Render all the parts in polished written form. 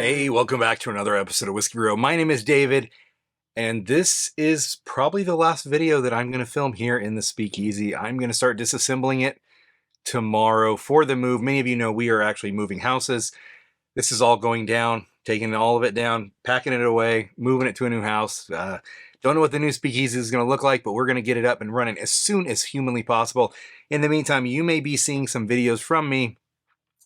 Hey, welcome back to another episode of Whiskey Row. My name is David, and this is probably the last video that I'm going to film here in the Speakeasy. I'm going to start disassembling it tomorrow for the move. Many of you know we are actually moving houses. This is all going down, taking all of it down, packing it away, moving it to a new house. Don't know what the new Speakeasy is going to look like, but we're going to get it up and running as soon as humanly possible. In the meantime, you may be seeing some videos from me,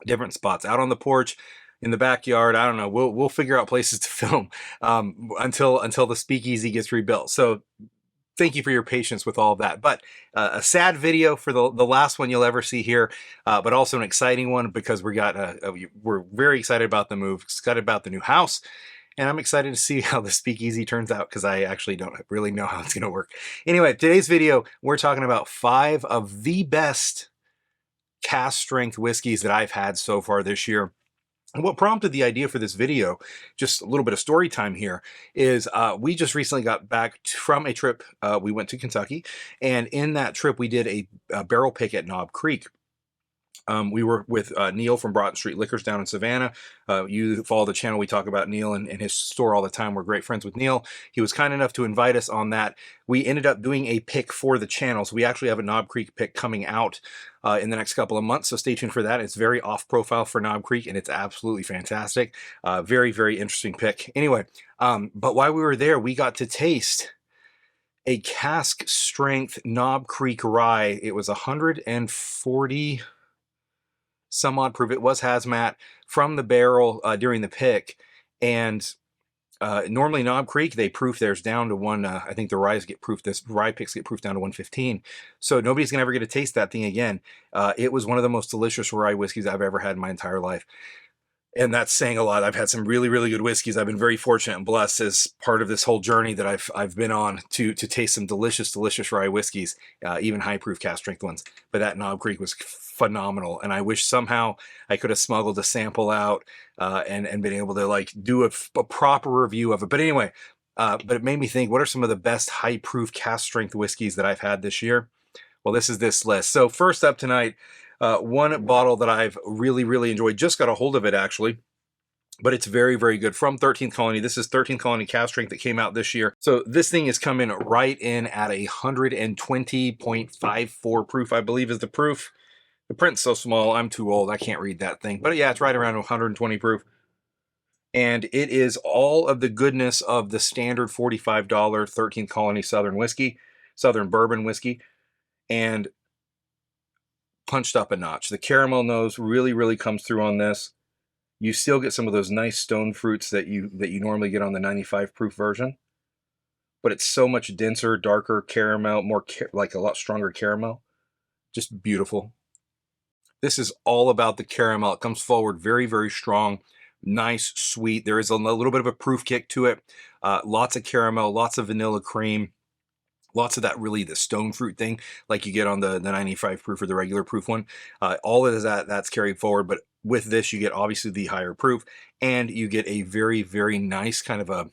different spots, out on the porch, in the backyard. I don't know. We'll figure out places to film until the Speakeasy gets rebuilt. So thank you for your patience with all of that. But a sad video for the last one you'll ever see here, but also an exciting one because we're very excited about the move, excited about the new house, and I'm excited to see how the Speakeasy turns out because I actually don't really know how it's going to work. Anyway, today's video, we're talking about 5 of the best cask strength whiskeys that I've had so far this year. And what prompted the idea for this video, just a little bit of story time here, is we just recently got back from a trip. We went to Kentucky, and in that trip we did a barrel pick at Knob Creek. We were with Neil from Broughton Street Liquors down in Savannah. You follow the channel, we talk about Neil and his store all the time. We're great friends with Neil. He was kind enough to invite us on that. We ended up doing a pick for the channel. So we actually have a Knob Creek pick coming out in the next couple of months. So stay tuned for that. It's very off profile for Knob Creek and it's absolutely fantastic. Very, very interesting pick. Anyway, but while we were there, we got to taste a cask strength Knob Creek rye. It was 140 some odd proof. It was hazmat from the barrel during the pick, and normally Knob Creek they proof theirs down to one. I think the rye picks get proofed down to 115. So nobody's gonna ever get to taste that thing again. It was one of the most delicious rye whiskeys I've ever had in my entire life. And that's saying a lot. I've had some really, really good whiskeys. I've been very fortunate and blessed as part of this whole journey that I've been on to taste some delicious, delicious rye whiskeys, even high proof cask strength ones. But that Knob Creek was phenomenal, and I wish somehow I could have smuggled a sample out and been able to like do a proper review of it. But anyway, but it made me think: what are some of the best high proof cask strength whiskeys that I've had this year? Well, this is this list. So first up tonight. One bottle that I've really, really enjoyed, just got a hold of it actually, but it's very, very good, from 13th Colony. This is 13th Colony cask strength that came out this year. So this thing is coming right in at 120.54 proof, I believe is the proof. The print's so small, I'm too old, I can't read that thing. But yeah, it's right around 120 proof. And it is all of the goodness of the standard $45 13th Colony Southern Bourbon whiskey. And punched up a notch. The caramel nose really, really comes through on this. You still get some of those nice stone fruits that you normally get on the 95 proof version, but it's so much denser, darker caramel, like a lot stronger caramel. Just beautiful. This is all about the caramel. It comes forward very, very strong, nice, sweet. There is a little bit of a proof kick to it. Lots of caramel, lots of vanilla cream. Lots of that, really, the stone fruit thing, like you get on the 95 proof or the regular proof one. All of that's carried forward, but with this, you get obviously the higher proof, and you get a very, very nice kind of a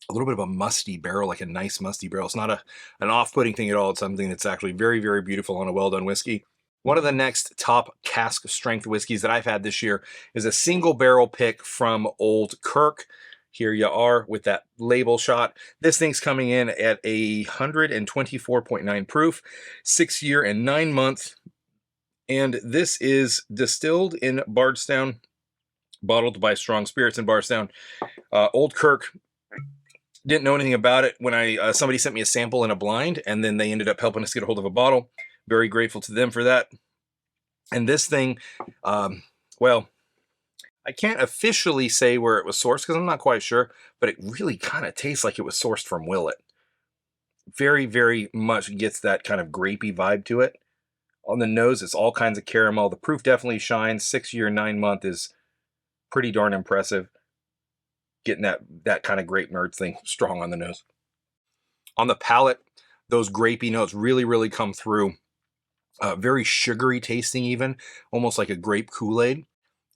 little bit of a musty barrel, like a nice musty barrel. It's not an off-putting thing at all. It's something that's actually very, very beautiful on a well-done whiskey. One of the next top cask strength whiskeys that I've had this year is a single barrel pick from Old Kirk. Here you are with that label shot. This thing's coming in at 124.9 proof, 6 year and 9 month. And this is distilled in Bardstown, bottled by Strong Spirits in Bardstown. Old Kirk, didn't know anything about it when somebody sent me a sample in a blind, and then they ended up helping us get a hold of a bottle. Very grateful to them for that. And this thing, well, I can't officially say where it was sourced because I'm not quite sure, but it really kind of tastes like it was sourced from Willet. Very, very much gets that kind of grapey vibe to it. On the nose, it's all kinds of caramel. The proof definitely shines. 6 year, 9 month is pretty darn impressive. Getting that kind of grape nerd thing strong on the nose. On the palate, those grapey notes really, really come through. Very sugary tasting even, almost like a grape Kool-Aid.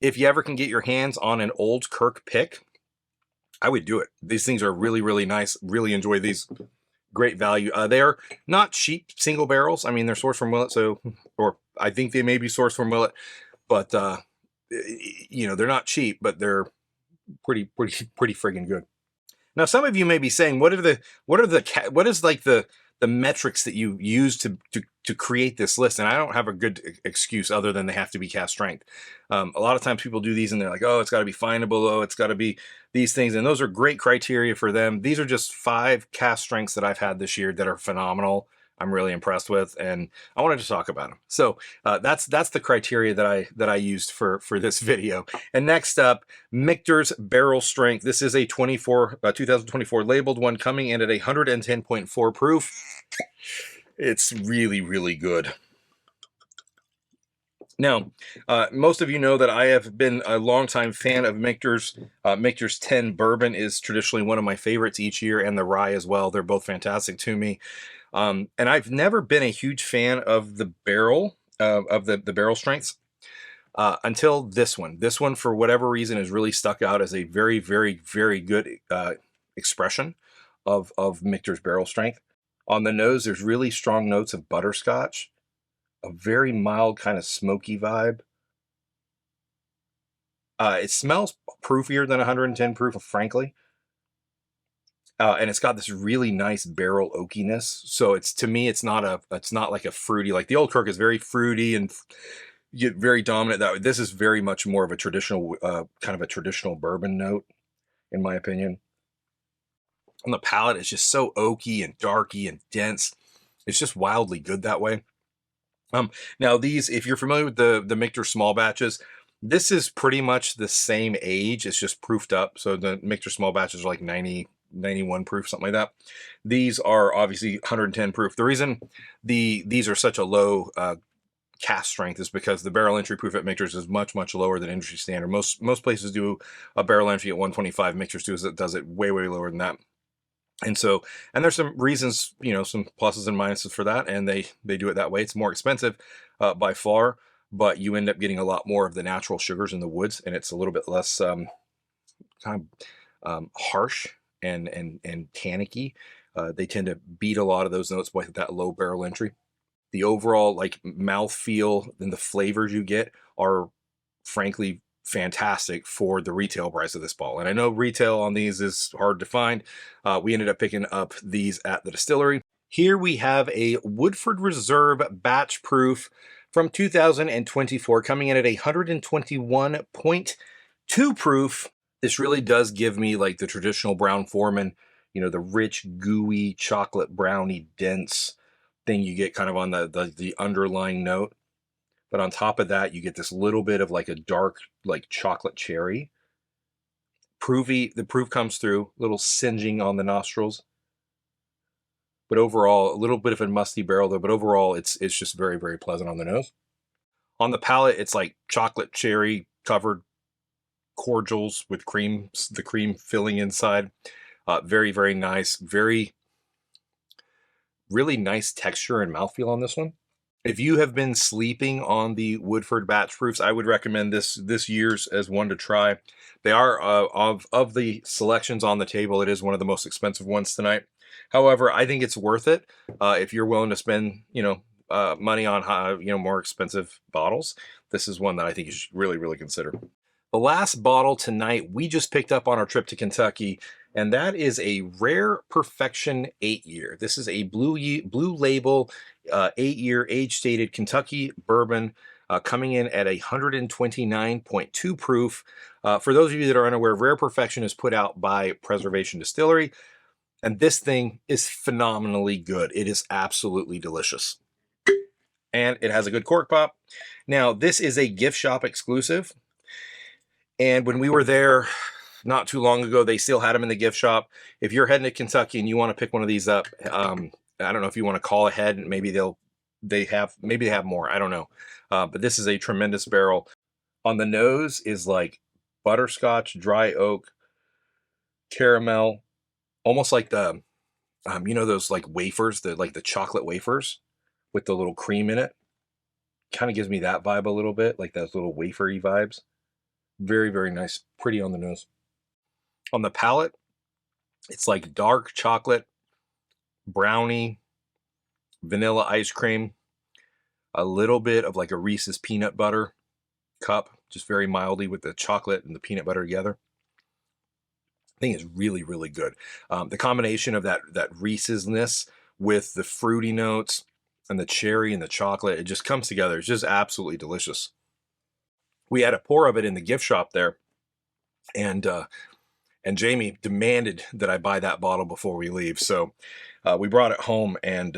If you ever can get your hands on an Old Kirk pick, I would do it. These things are really, really nice. Really enjoy these. Great value. They're not cheap single barrels. I mean, they're sourced from Willet, or I think they may be sourced from Willet, but you know, they're not cheap, but they're pretty friggin' good. Now, some of you may be saying, what is like the metrics that you use to create this list? And I don't have a good excuse other than they have to be cask strength. A lot of times people do these and they're like, oh, it's got to be finable, oh, it's got to be these things, and those are great criteria for them. These are just 5 cask strengths that I've had this year that are phenomenal. I'm really impressed with, and I wanted to talk about them. So that's the criteria that I used for this video. And next up, Michter's barrel strength. This is a 2024 labeled one, coming in at 110.4 proof. It's really good. Now, most of you know that I have been a longtime fan of Michter's. Michter's 10 Bourbon is traditionally one of my favorites each year, and the Rye as well. They're both fantastic to me. And I've never been a huge fan of the barrel, of the barrel strengths, until this one. This one, for whatever reason, has really stuck out as a very good expression of Michter's barrel strength. On the nose, there's really strong notes of butterscotch, a very mild kind of smoky vibe. It smells proofier than 110 proof, frankly. And it's got this really nice barrel oakiness. So to me, it's not like a fruity, like the old Kirk is very fruity and very dominant. That this is very much more of a traditional, kind of a traditional bourbon note, in my opinion. On the palate, it's just so oaky and darky and dense. It's just wildly good that way. Now these, if you're familiar with the Michter small batches, this is pretty much the same age. It's just proofed up. So the Michter small batches are like 90, 91 proof, something like that. These are obviously 110 proof. The reason these are such a low cask strength is because the barrel entry proof at Michter's is much lower than industry standard. Most places do a barrel entry at 125. Michter's does it way lower than that. And so, and there's some reasons, some pluses and minuses for that, and they do it that way. It's more expensive by far, but you end up getting a lot more of the natural sugars in the woods, and it's a little bit less kind of harsh and tannicky. They tend to beat a lot of those notes with that low barrel entry. The overall like mouth feel and the flavors you get are frankly fantastic for the retail price of this bottle. And I know retail on these is hard to find. We ended up picking up these at the distillery. Here we have a Woodford Reserve batch proof from 2024, coming in at 121.2 proof. This really does give me like the traditional Brown-Forman, the rich, gooey, chocolate brownie, dense thing you get kind of on the underlying note. But on top of that, you get this little bit of like a dark, like chocolate cherry. The proof comes through, a little singeing on the nostrils. But overall, a little bit of a musty barrel though, but overall it's just very pleasant on the nose. On the palate, it's like chocolate cherry covered cordials with the cream filling inside. Very nice, really nice texture and mouthfeel on this one. If you have been sleeping on the Woodford batch proofs, I would recommend this year's as one to try. They are, of the selections on the table, it is one of the most expensive ones tonight. However, I think it's worth it if you're willing to spend, money on, more expensive bottles. This is one that I think you should really consider. The last bottle tonight we just picked up on our trip to Kentucky, and that is a Rare Perfection 8-year. This is a blue label 8-year age-stated Kentucky bourbon, coming in at 129.2 proof. For those of you that are unaware, Rare Perfection is put out by Preservation Distillery, and this thing is phenomenally good. It is absolutely delicious. And it has a good cork pop. Now, this is a gift shop exclusive. And when we were there not too long ago, they still had them in the gift shop. If you're heading to Kentucky and you want to pick one of these up, I don't know if you want to call ahead and maybe they have more. I don't know. But this is a tremendous barrel. On the nose is like butterscotch, dry oak, caramel, almost like the, those like wafers, the chocolate wafers with the little cream in it. Kind of gives me that vibe a little bit, like those little wafery vibes. Very nice, pretty on the nose. On the palate, it's like dark chocolate, brownie, vanilla ice cream, a little bit of like a Reese's peanut butter cup, just very mildly with the chocolate and the peanut butter together. think it's really, really good. The combination of that Reese's-ness with the fruity notes and the cherry and the chocolate, it just comes together. It's just absolutely delicious. We had a pour of it in the gift shop there, and Jamie demanded that I buy that bottle before we leave. So we brought it home, and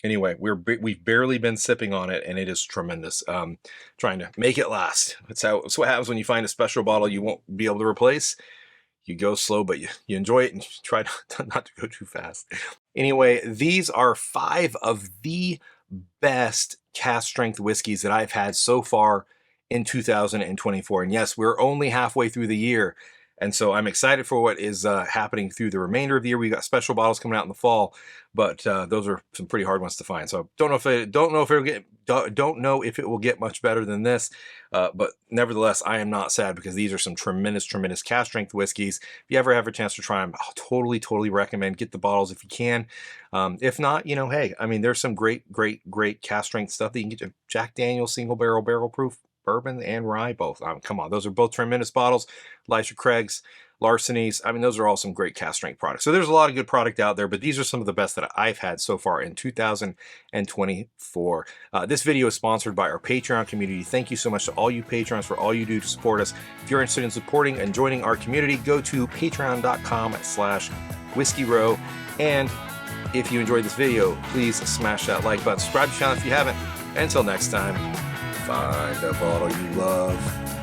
anyway, we've barely been sipping on it, and it is tremendous. Trying to make it last. It's what happens when you find a special bottle you won't be able to replace. You go slow, but you enjoy it, and you try not to go too fast. Anyway, these are 5 of the best cask strength whiskeys that I've had so far in 2024. And yes, we're only halfway through the year. And so I'm excited for what is happening through the remainder of the year. We got special bottles coming out in the fall, but those are some pretty hard ones to find. So don't know if it will get much better than this, but nevertheless, I am not sad because these are some tremendous cask strength whiskeys. If you ever have a chance to try them, I'll totally recommend get the bottles if you can. If not, hey, I mean, there's some great cask strength stuff that you can get. Jack Daniel's single barrel proof bourbon and rye, both. Come on, those are both tremendous bottles. Elisha Craig's, Larceny's. I mean, those are all some great cask strength products. So there's a lot of good product out there, but these are some of the best that I've had so far in 2024. This video is sponsored by our Patreon community. Thank you so much to all you patrons for all you do to support us. If you're interested in supporting and joining our community, go to patreon.com/whiskeyrow. And if you enjoyed this video, please smash that like button. Subscribe to the channel if you haven't. Until next time, find a bottle you love.